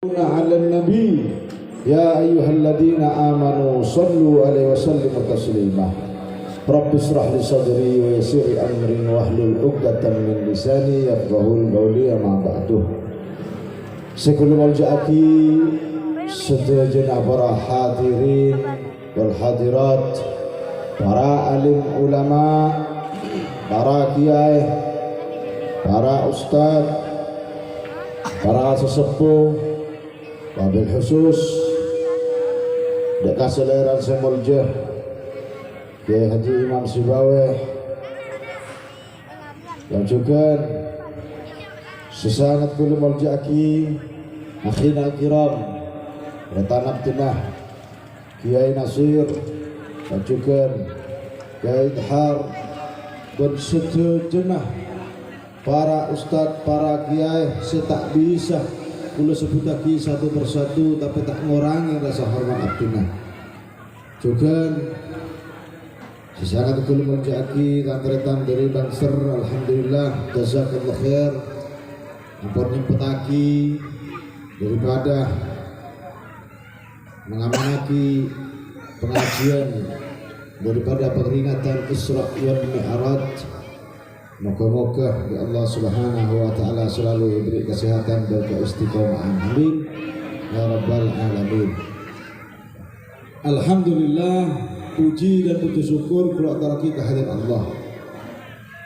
على النبي يا أيها الذين آمنوا صلوا عليه وسلموا تسليما رب اشرح لي صدري ويسر لي أمري واحلل عقدة من لساني يفقهوا قولي ما بعده. Sekul mulja'aki sejenak para hadirin wal hadirat, para alim ulama, para kiai, para ustaz, para sesepuh, wabil khusus dekat seleran semuljah Kiai Haji Imam Sibaweh, dan juga sesangat kul mulja'aki akhina al-kiram retanab tinah Kiai Nasir, dan juga Kiai Dhar, dan sejenak para ustadz, para kiai. Saya tak bisa kula sebut lagi satu persatu, tapi tak ngurangi rasa hormat abdina. Juga sesangat kula mulja'aki kantretan dari Banser, alhamdulillah jazakallah khair. Ampun nyempetaki daripada mengamanaki pengajian daripada peringatan Isra wal Mi'raj. Moga-moga ya Allah Subhanahu wa taala selalu beri kesehatan dan keistiqomahan. Amin ya rabbal alamin. Alhamdulillah, puji dan puji syukur kula aturake kehadirat Allah.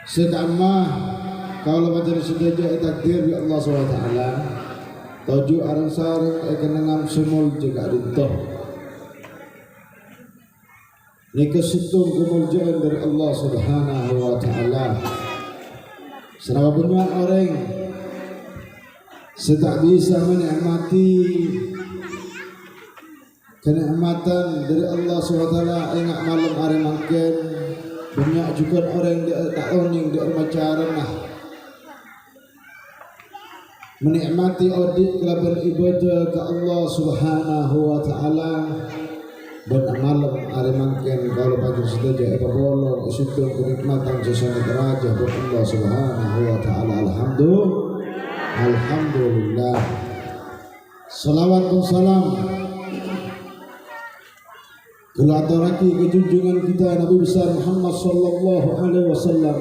Sekamah kalau majelis sedaya takdir ya Allah Subhanahu wa taala tuju arang sareng ekenengam semul juga dintoh. Nika situng kemuliaan dari Allah Subhanahu wa taala. Selama banyak orang tak bisa menikmati kenikmatan dari Allah SWT ingat malam hari makan. Banyak juga orang yang tak oning di macaran menikmati audit kelaban ibadah ke Allah Subhanahu wa taala. Dan malam hari makan kalau pagi saja apa bolong isitu kenikmatan sesama raja buat Allah Subhanahu wa taala. Alhamdulillah. Salawat dan salam kelaturaki kejunjungan kita Nabi besar Muhammad sallallahu alaihi wasallam.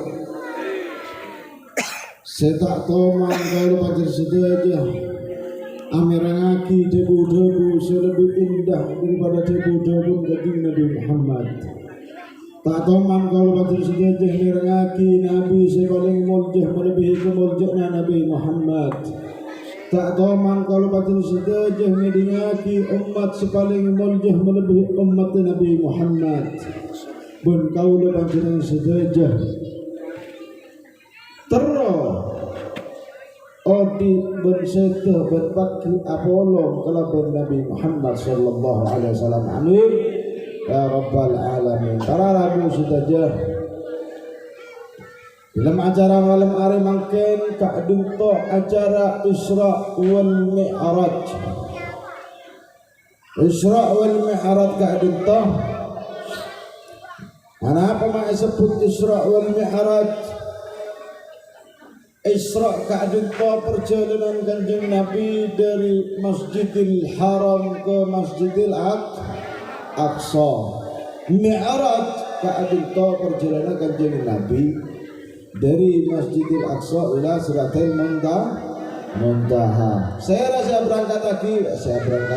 Saya tak tahu kalau pagi saja amirangaki debu-debu selebih indah daripada debu-debu gading Nabi Muhammad. Tak toman kalau batin sejajah amirangaki Nabi sepaling muljah melebihi kemuljahnya Nabi Muhammad. Tak toman kalau batin sejajah ngedingaki umat sepaling muljah melebihi umat Nabi Muhammad. Ben kaulah batin sejajah terus Odi berseta berbakti apolong kelaban Nabi Muhammad sallallahu alaihi wasallam. Amin ya rabbal alamin. Para rabu saja dalam acara malam hari mungkin kak dinto acara Isra wal Mi'raj. Isra wal Mi'raj kak dinto. Kenapa mak sebut Isra wal Mi'raj? Isra ka'adunta perjalanan kanjeng Nabi dari Masjidil Haram ke Masjidil Aqsa. Mi'raj ka'adunta perjalanan kanjeng Nabi dari Masjidil Aqsa ila Sidratil Muntaha. Saya berangkat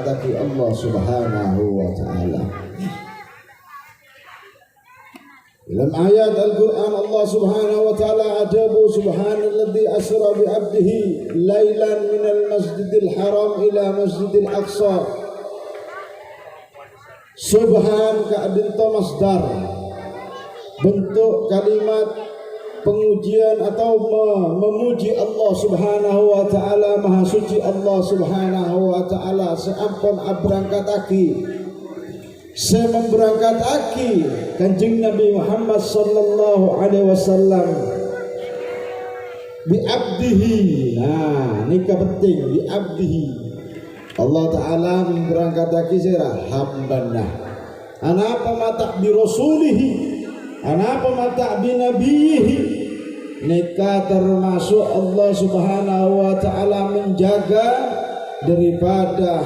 lagi Allah Subhanahu wa taala. Dalam ayat Al-Quran Allah Subhanahu wa ta'ala adabu subhanalladzi asra bi 'abdihi lailan minal masjidil haram ila masjidil aqsa. Subhan ka'adinta masdar, bentuk kalimat pengujian atau memuji Allah Subhanahu wa ta'ala. Maha suci Allah Subhanahu wa ta'ala. Seampun abrangkataki saya memberangkataki kanjeng Nabi Muhammad sallallahu alaihi wasallam bi abdihi. Nah, ini penting, bi abdihi. Allah taala memberangkataki saya hambana. Anapa mata bi rasulihi, anapa mata bi nabiyihi. Nika termasuk Allah Subhanahu wa taala menjaga daripada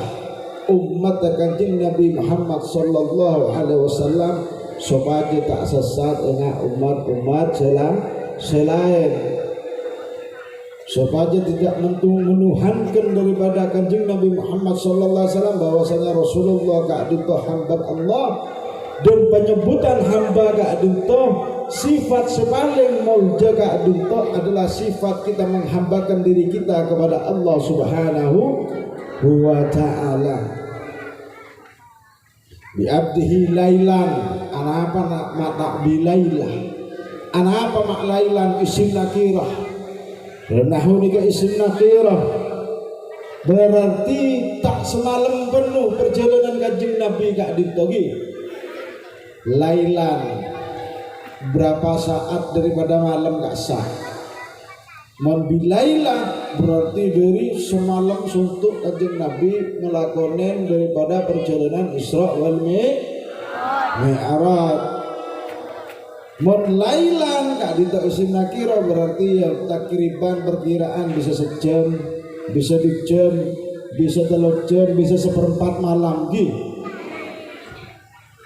umat Kanjeng Nabi Muhammad sallallahu alaihi wasallam supaya tak sesat dengan umat-umat selain, supaya tidak menuhankan daripada Kanjeng Nabi Muhammad sallallahu alaihi wasallam bahwasanya Rasulullah ka'dito hamba Allah, dan penyebutan hamba ka'dito sifat sepaling mulja ka'dito adalah sifat kita menghambakan diri kita kepada Allah Subhanahu wa ta'ala. Bi'abdihi lailan, ana apa nak bilailah, ana apa mak lailan isim nakirah, nahu ni ke isim nakirah berarti tak semalam penuh perjalanan Kanjeng Nabi kak ditogi. Lailan berapa saat daripada malam gak sah. Membilailah berarti dari semalam suntuk Kanjeng Nabi ngelakonin daripada perjalanan Isra wal Mi'raj. Mon lailan kak dito isim nakira berarti ya takriban perkiraan bisa sejam, bisa 2 jam, bisa 3 jam, bisa seperempat malam gitu.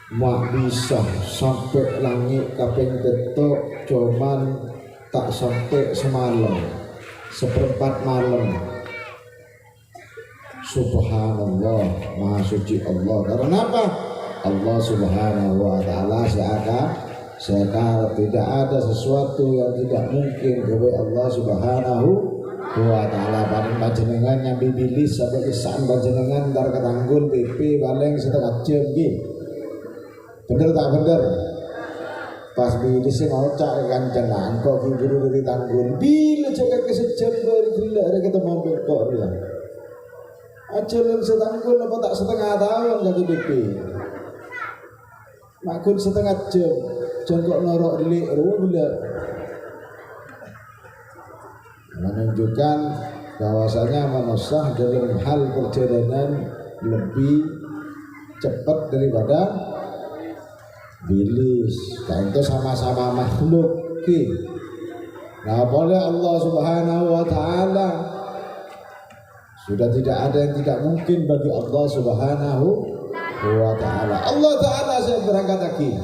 Mak bisa sampai langit kaping ketok cuman tak sampai semalam, seperempat malam. Subhanallah, maha suci Allah. Karena apa? Allah Subhanahu wa ta'ala sekarang tidak ada sesuatu yang tidak mungkin bagi Allah Subhanahu wa ta'ala. Paling panjenengan yang bibilis sampai kesan panjenengan ntar ketanggul PP paling setengah jam gitu. Bener tak bener? Pas bilis ngocak kancengan kok guru dari tanggul bila cakap ke sejam dari gila ada ketemu kok dia ajalan setanggul apa tak setengah tahun kaki BP makun setengah jam jangkok norok delik gila menunjukkan bahwasanya manusia dalam hal perjalanan lebih cepat daripada bilis. Dan itu sama-sama makhluk. Nah boleh Allah Subhanahu wa ta'ala, sudah tidak ada yang tidak mungkin bagi Allah Subhanahu wa ta'ala. Allah ta'ala saya berangkat lagi.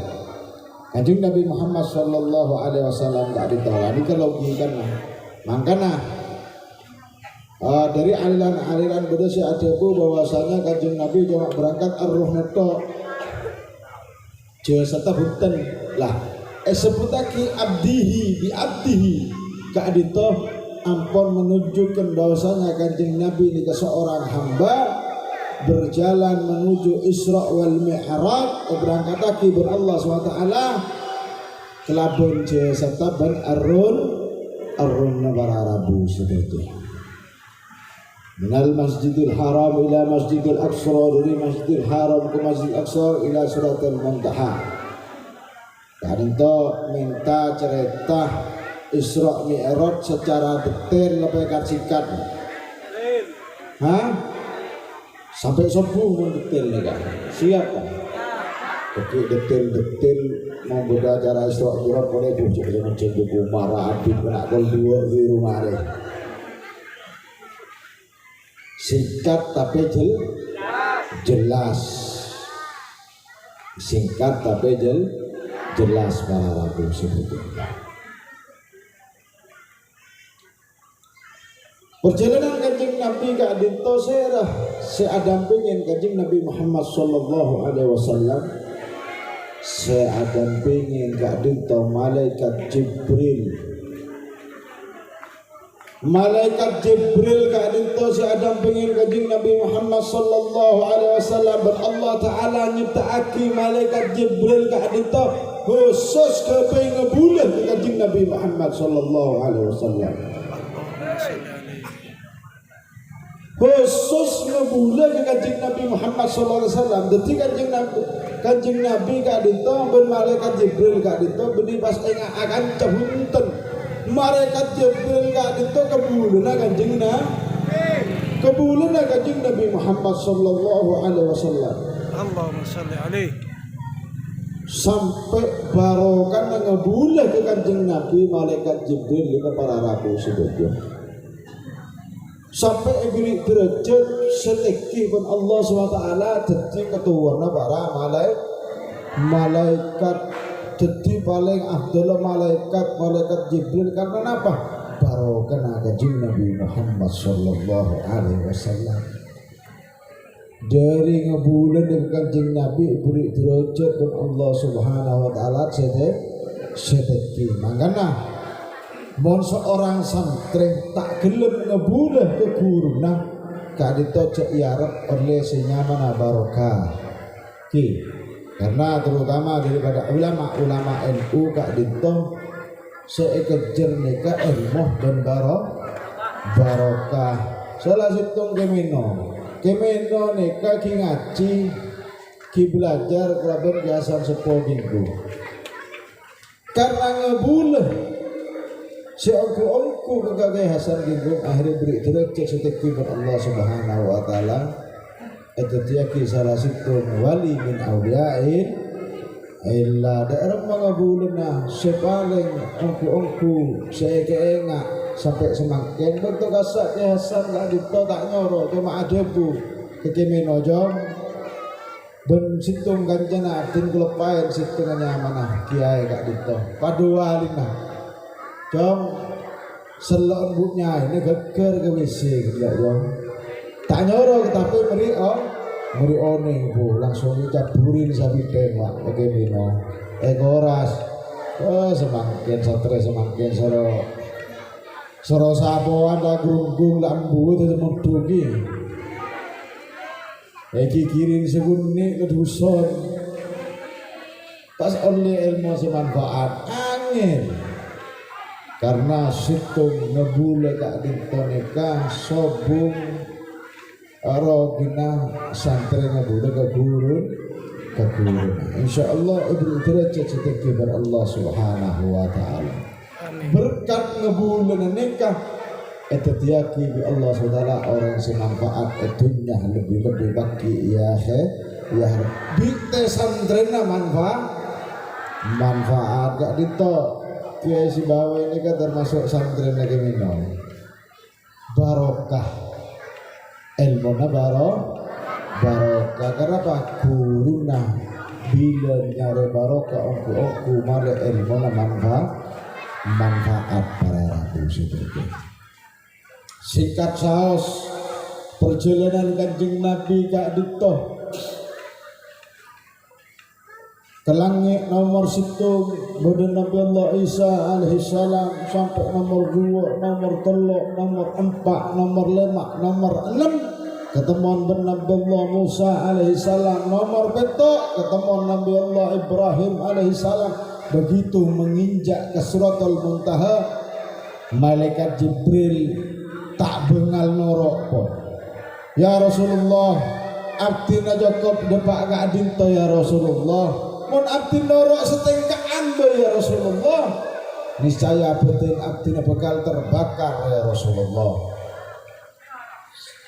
Kanjeng Nabi Muhammad sallallahu alaihi wasallam tak ditolak kalau gikan makanya dari aliran berdasi adeku bahwasanya Kanjeng Nabi cuma berangkat ar-ruh neto jasa tabutan lah sebutaki abdihi bi abdihi ka'dito ampun menunjukkan bahwasanya Kanjeng Nabi ini seorang hamba berjalan menuju Isra wal Mi'raj berangkat lagi berallah SWT kelabun jasa taban arun para rabu sebetul minal masjidil haram ila masjidil aqsa, dari masjidil haram ke masjidil aqsa ila suratul muntaha. Dan itu minta cerita Isra Mi'raj secara detail lebih kacikan. Sampai subuh pun detail nih kan. Siap kan? Oke detail mau beda cara Isra Mi'raj boleh bujuk dengan buku marah abid nak kol dua di rumah deh. Singkat tapi jelas. Singkat tapi jelas para rabu sebetulnya. Perjalanan Kanjeng Nabi ke adinto seadampingin Kanjeng Nabi Muhammad sallallahu alaihi wasallam seadampingin ke adinto malaikat Jibril. Malaikat Jibril kadinto seadampingin Kanjeng Nabi Muhammad sallallahu alaihi wasallam dan Allah taala nyiptaake malaikat Jibril kadinto khusus kepengin ngebulan Kanjeng Nabi Muhammad sallallahu alaihi wasallam. Khusus ngebulan Kanjeng Nabi Muhammad sallallahu alaihi wasallam. Dadi Kanjeng Nabi kadinto ben malaikat Jibril kadinto beni pas akan cebunten malaikat Jibril kadinto kebulan Kanjeng Nabi Muhammad sallallahu alaihi wasallam. Allahumma shalli alaihi. Sampai barokan ngebulan ke Kanjeng Nabi malaikat Jibril ke para rabu sebetulnya. sampai ibri derajat setiki pun Allah SWT jadi ketuanya para malaikat jadi paling afdal malaikat Jibril karena apa? Barokah kanjeng Nabi Muhammad sallallahu alaihi wasallam. Dari ngebulan dengan kanjeng Nabi beri derajat pun Allah Subhanahu wa taala sedeki. Makanya mon seorang santri tak gelem ngebulan ke guruna kadito cek yarep oleh senyamana barokah. Karena terutama daripada ulama NU kak dito sekejer nika ilmu dan barokah. Salah situng kemino nika ki ngaji ki belajar kelaban biasa sepo minggu. Karena ngebuleh si ongku kegagay hasan minggu akhirnya beri derajat seteki ber Allah Subhanahu wa taala. Itu dia salah situng wali min awliyain illa daerah mga bulan na sepaling ongku saya keenga sampai semakin bentuk kasak ya Hasan lah dito tak nyoro cuma ada bu kekimino jom ben situng kanjana tin kelepain situngannya mana kiai kak dito padua lima jom selon buknya ini geger ke WC gitu jom tak nyoro tapi meri oning bu langsung dicaburin sapi tembak bagaimana goras semakin stres semakin soro sapoan lah gerunggung lah embu itu medugi kirim sebunyi keduson pas oleh ilmu semanfaat angin karena situng ngebule kak dintonika sobung Arogina santri ngebule ke guru insyaallah ibnu derajat sedekah ber Allah Subhanahu wa taala berkat ngebule nikah itu tiaki bi Allah Subhanahu orang semanfaat dunia lebih bagi ya binte santrena manfaat gak dito kiai si bawa ini kan termasuk santrena kemino barokah ilmu barokah karena apa guruna bila nyari barokah ongku male ilmu manfaat para rabu seperti singkat saos perjalanan kanjeng Nabi kak dito ke langit nomor 1 pada Nabi Allah Isa alaihissalam sampai nomor 2, nomor 3, nomor 4, nomor 5, nomor 6 ketemuan Nabi Allah Musa alaihissalam nomor 7 ketemuan Nabi Allah Ibrahim alaihissalam begitu menginjak ke Suratul Muntaha malaikat Jibril tak bengal norok pun ya Rasulullah abdina Jakob depak gak dinto ya Rasulullah mun abdi norok setengkaan ya Rasulullah niscaya betul abdina bakal terbakar ya Rasulullah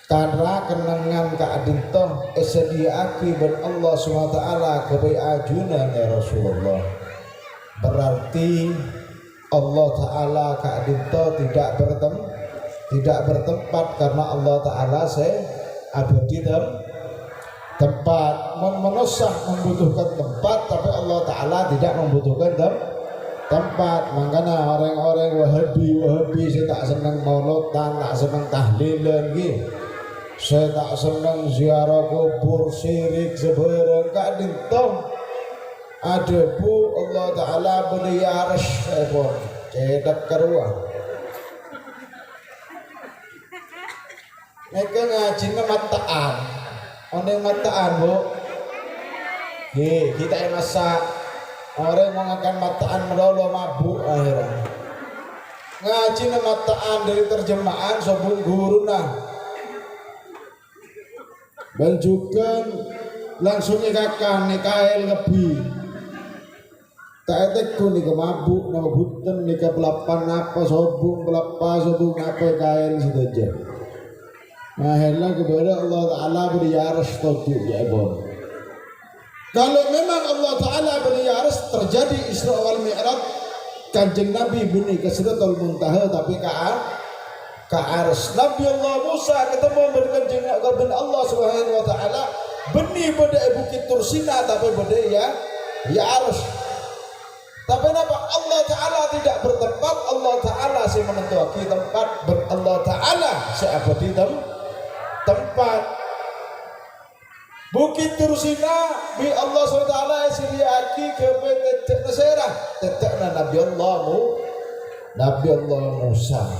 karena kenangan keadinto esediaki ben Allah SWT kebai ajunan ya Rasulullah berarti Allah Ta'ala keadinto tidak bertempat karena Allah Ta'ala abadi tempat menusah membutuhkan tempat tapi Allah Ta'ala tidak membutuhkan tempat makanya orang-orang wahabi saya tak senang maulodan tak senang tahlilan gitu saya tak senang ziarah kubur syirik sebarang kak dintong ada bu Allah Ta'ala beriaris cedak keruah mereka ngaji mataan oneng mataan bu kita yang masak orang mengakan mataan melolo mabuk akhirnya ngaji mataan dari terjemahan sobung guru nah banjukan langsung ikakan nikael ngebi tak etekku nika mabuk nama buten nika belapan apa sobung apa kael saja. Nah, helah kepada Allah Ta'ala beriaras tojuk ya Ibon. Kalau memang Allah Ta'ala beriaras terjadi Isra wal Mi'raj kanjeng Nabi bini ke Sidratul Muntaha tapi ka ars. Nabi Allah Musa ketemu dengan Allah Subhanahu wa taala benih pada bukit Tursina tapi pada ya ars. Tapi kenapa Allah taala tidak bertempat? Allah taala si menentukan tempat Allah taala siapa di tempat Bukit Tursina bi Allah SWT sediaki ke tetek serah tetekna Nabi Allah Musa.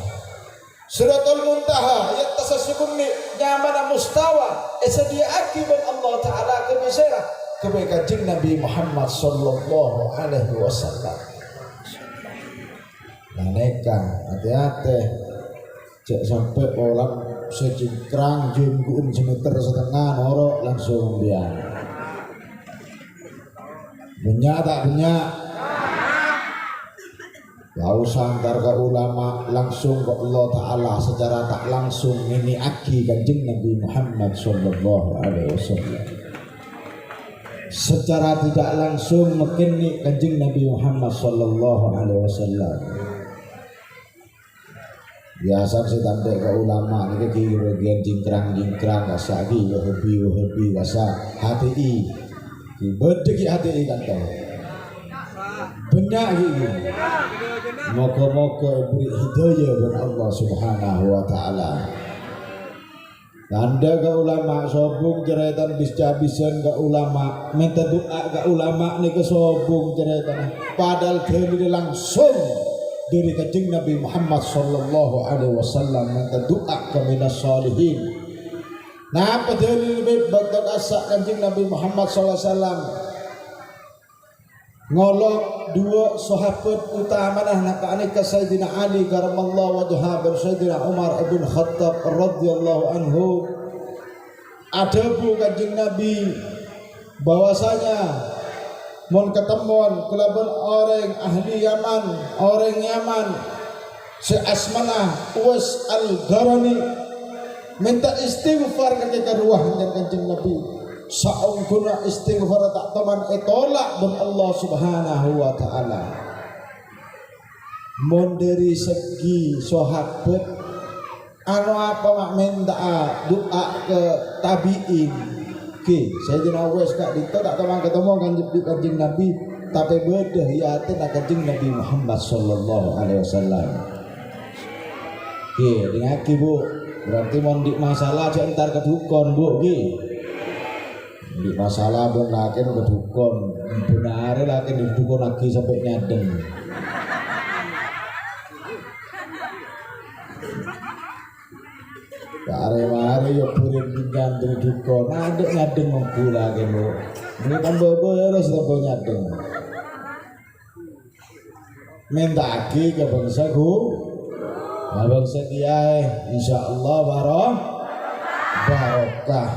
Suratul Muntaha ayat tasasubun ni nyamana mustawa sediaki ben Allah taala ke serah ke kanjeng Nabi Muhammad sallallahu alaihi wasallam. Naneka hati-hati cek sampai orang secingkrang jengguun semeter setengah norok langsung dia banyak tak banyak gak usah antar ke ulama langsung ke Allah Ta'ala secara tak langsung ini aki kanjeng Nabi Muhammad sallallahu alaihi wasallam secara tidak langsung mekini kanjeng Nabi Muhammad sallallahu alaihi wasallam. Biasa saya tanda ke ulama ni ke bagian jingkrang kasagi wahabi kasa HTI bedeki HTI kata banyak gitu moga-moga beri hidayah kepada Allah Subhanahu wa taala. Tanda ke ulama sobung ceretan bis-habisan ke ulama minta doa ke ulama ni ke sobung ceretan padahal dia langsung dari kanjeng Nabi Muhammad sallallahu alaihi wasallam minta doa ke minas salihin. Nah padahal lebih batal asa kanjeng Nabi Muhammad sallallahu alaihi wasallam ngolok dua sahabat utama nak anika Sayyidina Ali karamallahu wajhahu dan Sayyidina Umar ibn Khattab radhiyallahu anhu. Ada bu kanjeng Nabi bahwasanya mon ketemuan kelaban orang ahli Yaman, orang Yaman si Asmanah Uwais Al-Gharani minta istighfar ketika ruah dengan kanjeng Nabi saung guna istighfar tak teman tolak dan Allah Subhanahu wa taala. Mon dari segi sahabat anu apa mak minta doa ke tabiin ke Sayyidina Uwais kak dito tak teman ketemu kanjeng Nabi tapi bedah ya aten kanjeng Nabi Muhammad sallallahu alaihi wasallam. Ke dingaki bu berarti mau di masalah aja entar ke dukun bu ki di masalah benar ke dukun benar lagi di dukun lagi sampai nyadeng. Hari-hari yo purin pinggan dari dukun adek nyadeng mengku lagi bu ini tambah beres tambah nyadeng minta lagi ke bangsa bangsa kiai insyaallah barokah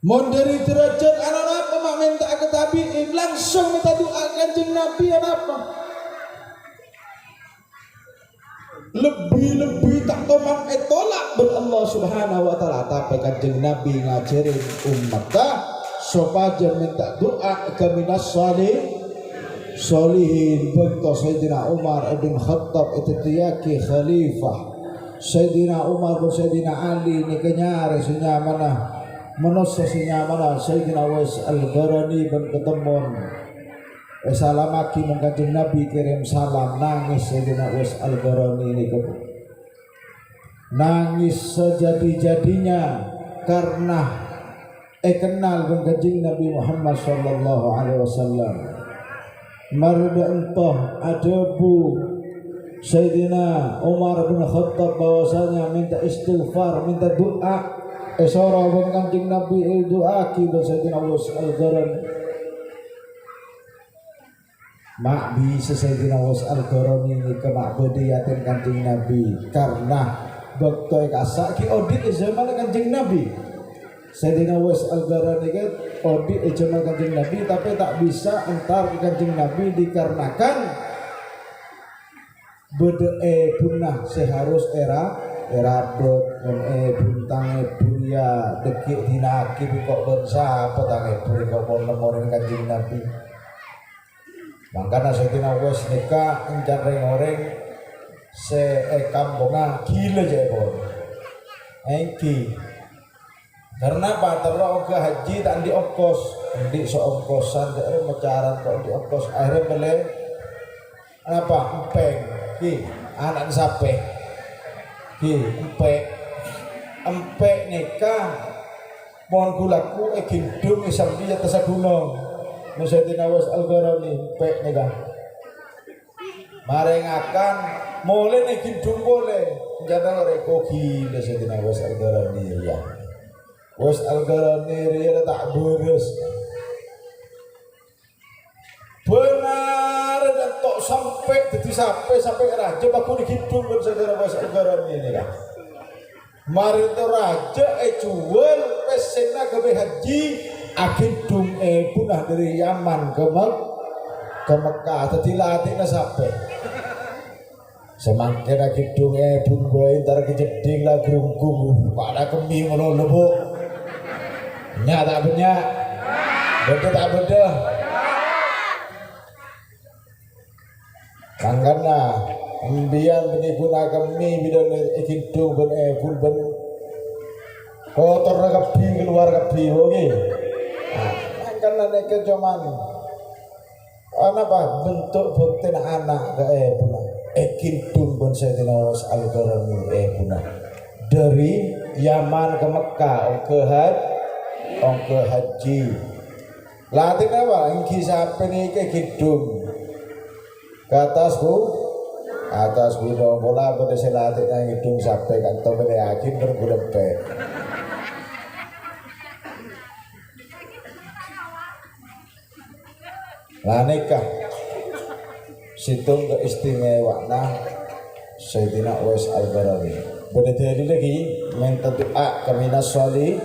mon dari derajat anak apa mak minta ke tabiin langsung minta doa kanjeng Nabi apa lebih tak tomang tolak ber Allah Subhanahu wa taala tapi kanjeng Nabi ngajarin umatnya supaya minta doa ke minas salihin begitu Sayyidina Umar ibn Khattab itu tiyaki khalifah Sayyidina Umar dan Sayyidina Ali ni kenyari senyamana menusa senyamana Sayyidina Uwais Al-Gharani ben ketemuan salamaki mengkanjeng Nabi kirim salam nangis Sayyidina Uwais Al-Gharani ini nangis sejadi-jadinya karena kenal mengkanjeng Nabi Muhammad sallallahu alaihi wasallam. Marda entah ada bu Sayyidina Umar bin Khattab bahwasanya minta istighfar minta doa esora mengkanjeng Nabi doa kita Sayyidina Uwais Al-Gharani mak bisa Sayyidina Uwais Al-Gharani ini ke makbudiyatin kanjeng Nabi karena baktoy kasak ki audit zaman kanjeng Nabi Sayyidina Uwais Al-Gharani kan audit zaman kanjeng Nabi tapi tak bisa entar ke kanjeng Nabi dikarenakan bede punah seharus era buntang buya dekik dinaki kok bensa petang kok monen kanjeng Nabi. Makanya Sayyidina Uwais nikah encan orang kampungnya gila jebol engki karena apa terus ke haji tak di ongkos di seongkosan dari macaran kok di ongkos akhirnya beli apa empeng ki anak sape ki empek nikah mohon kulaku gindung sampai atas gunung Nusaidin Awas Al-Gharani empek nikah marengakan mulai nih gindung boleh jangan reko gila Nusaidin Awas Al-Gharani ya Was Al-Gharani ya tak beres benar dan tok sampai jadi sampai raja aku di gindung Nusaidin Awas Al-Gharani ini kan mari itu raja jual pesena ke haji agindung punah dari Yaman ke Mekah tadi latihnya sampai semakin agindung pun gue ntar kejeding lah gerunggung pada kemi ngono lebo nya tak benda tak benda kangkana Ambian pengguna kami bidang ikindung ben pun kotor kebi keluar kebi oke. Karena mereka cuman apa bentuk bukti anak puna ikindung ben Sayyidina Awas Al-Gharani puna dari Yaman ke Mekah ke haji. Latih apa? Ingki sampai ni ikindung ke atas gunung bola pada selatik yang hidung sampai kantong pada yakin bergulempet lah nikah situng keistimewaan Sayyidina Awas Al-Gharani berdiri lagi minta doa kaminas sholih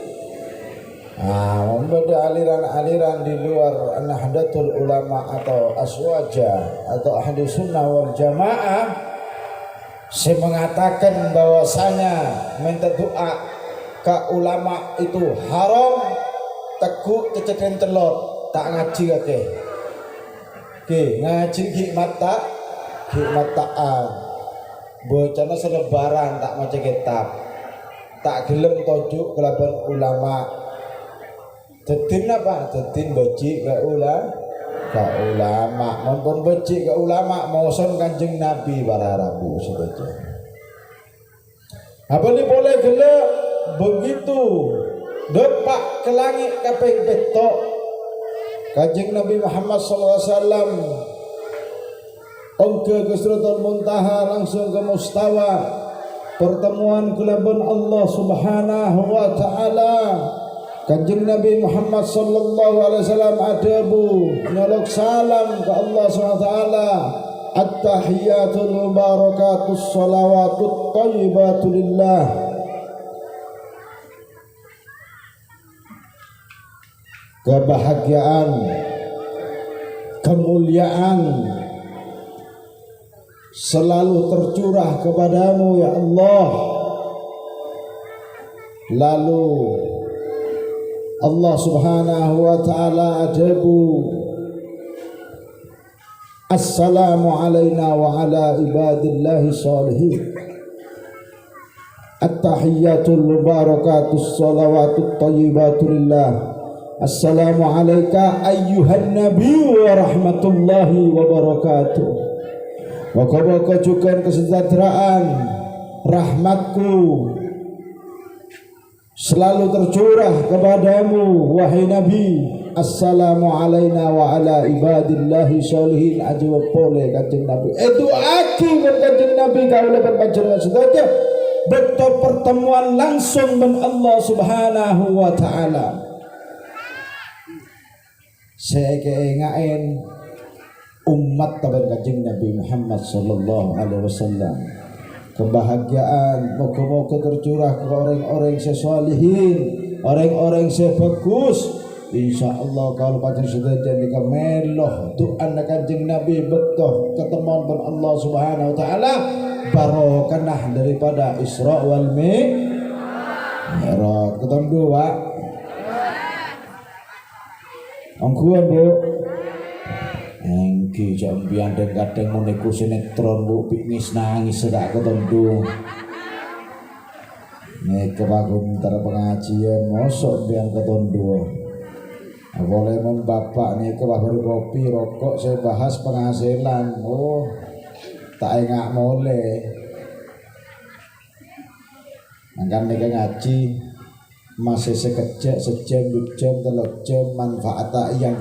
membeda aliran-aliran di luar Nahdlatul Ulama atau Aswaja atau Ahli Sunnah wal Jamaah saya mengatakan bahwasanya minta doa ke ulama itu haram teguk cecekin telur tak ngaji kake ngaji hikmat ta'an bocana selebaran tak maca kitab tak gelem tojuk kelaban ulama tetin apa? Tetin beci ke ulama maupun beci ke ulama mauson Kanjeng Nabi para Rabu saja. Apa ni boleh gelap begitu depak ke langit kapeng petok Kanjeng Nabi Muhammad SAW ke Sidratul Muntaha langsung ke Mustawa pertemuan kelaban Allah Subhanahu wa taala. Kanjeng Nabi Muhammad sallallahu alaihi wasallam adabu nyolok salam ke Allah SWT at-tahiyatul mubarakatus salawatut thayyibatu lillah kebahagiaan kemuliaan selalu tercurah kepadamu ya Allah lalu Allah Subhanahu wa taala adabu assalamu alayna wa ala ibadillahi salihin at-tahiyyatul mubarakatus salawatut thayyibatu lillah assalamu alayka ayyuhan nabiy wa rahmatullahi wa barakatuh wa kabajukan kesejahteraan rahmatku selalu tercurah kepadamu wahai Nabi assalamu alayna wa ala ibadillahi sholihin ajwa pole Kanjeng Nabi itu aki Kanjeng Nabi kaulah berpanjangan saja betul pertemuan langsung dengan Allah Subhanahu wa ta'ala saya keingain umat taban Kanjeng Nabi Muhammad sallallahu alaihi wasallam kebahagiaan moga-moga tercurah ke orang-orang sesalihin orang-orang sebagus insyaallah kalau pacar sudah jadi kemeloh doa Kanjeng Nabi betul ketemuan dengan Allah Subhanahu wa taala barokah daripada Isra wal Mi'raj ketemu dua angkuan bu Engki jambian dan kadang meniku sinetron bu piknis nangis sedak ketondu. Nek kebagun pengajian mosok biang ketondu. Boleh bapak nih ke baru kopi rokok saya bahas penghasilan. Oh tak enggak boleh. Mangkan nek ngaji masih sekejap sejam 2 jam 3 jam manfaat yang